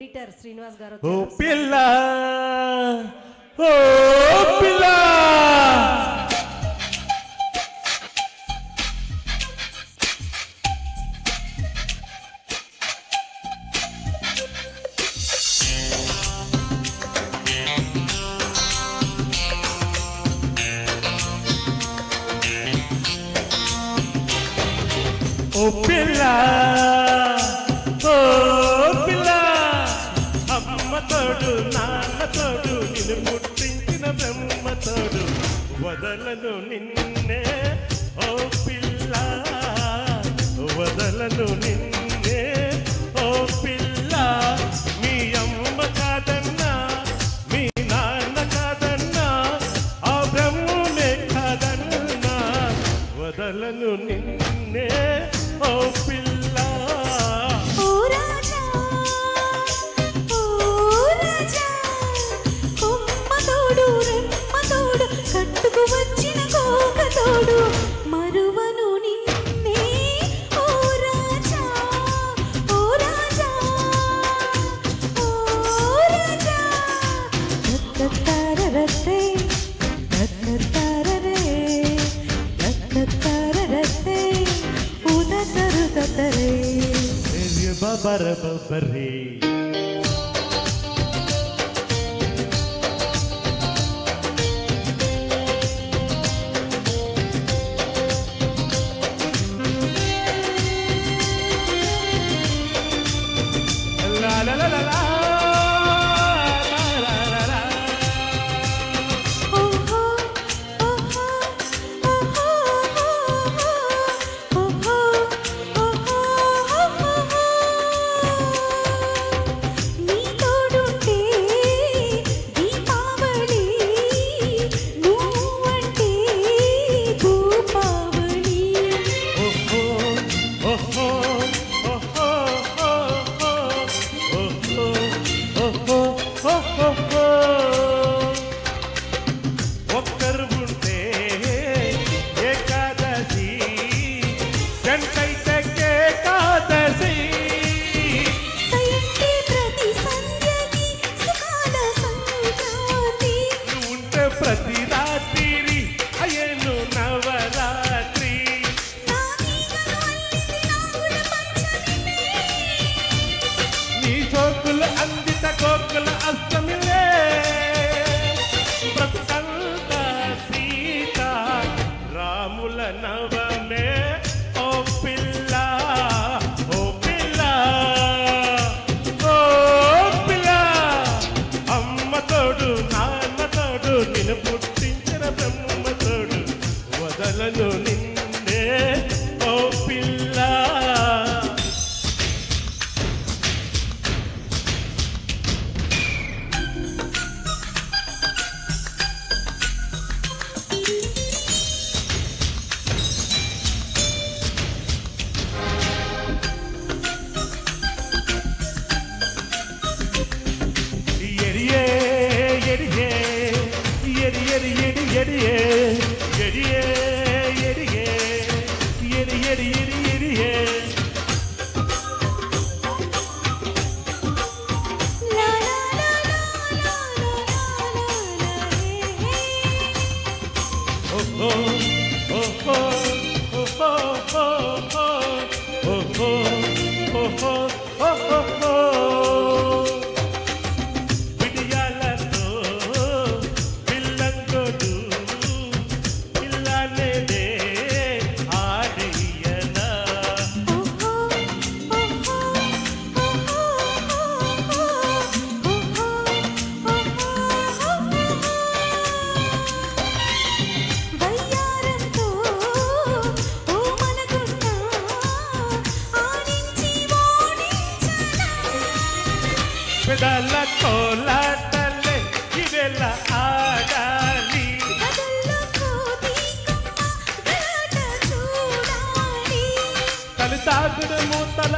editor Srinivas గారు ఓ పిల్ల ఓ పిల్ల ఓ పిల్ల ఓ పిల్ల అమ్మ తోడు నాన్న తోడు నిన్ను పుట్టించిన బ్రహ్మ తోడు వదలను నిన్నే ఓ పిల్ల వదలను నిన్నే ఓ పిల్ల మీ అమ్మ కాదన్నా మీ నాన్న కాదన్నా ఆ బ్రహ్మే కాదన్నా వదలను నిన్నే ఓ పిల్ల ఓ రాజా కొమ్మ తోడు రెమ్మ తోడు కట్టుకు వచ్చిన కోక తోడు మరువను నిన్నే ఓ రాజా ఓ రాజా ఓ రాజా తత్తరరతే తత్తరరే తత్తరరతే ఉదతరు తత్తరే బాబర బబరే లా లా లా లా ఓహో ఓహో ఓహో ఓహో ఓహో నీ తోడుంటే దీపావళి నువ్వంటే భూపావళి ఓహో ఓహో ఓహో ఓహో ఓహో ఒక్కరు ఉంటే ఏకాదశి జంటైతే ఏకాదశి సయంటే ప్రతి సంధ్యకి సుఖాల సంక్రాంతి ఉంటే ప్రతి రాత్రి అయ్యేను నవరాత్రి నా తీగలు అల్లింది నాగుల పంచమినే నీ సోకుల అందిత కోకుల అష్టమిలే బ్రతుకంత సీత రాముల నవమే ఓ పిల్ల ఓ పిల్ల ఓ పిల్ల అమ్మ తోడు నాన్న తోడు నిన్ను పుట్టించిన బ్రహ్మ తోడు వదలను నిన్నే ఓ పిల్ల ఎడియే ఎడియే ఎడి ఎడి ఎడి ఎడియే ఎడియే ఎడియే ఎడి ఎడి ఎడి ఎడియే లా లా లా లా లా హే ఓహో ఓహో ఓహో ఓహో ఓహో ఓహో విడియాలతో పిల్లంగోడు పిల్లనేదే ఆడియనా ఓహో ఓహో ఓహో వయ్యారంతో ఓ మనగున్నా ఆడించి ఓడించనా పెదాల కోలాటలే ఇవెల ఆడాలి కదల్లో కోతికమ్మ గలాట చూడాలి తలు తాగుడు మూతల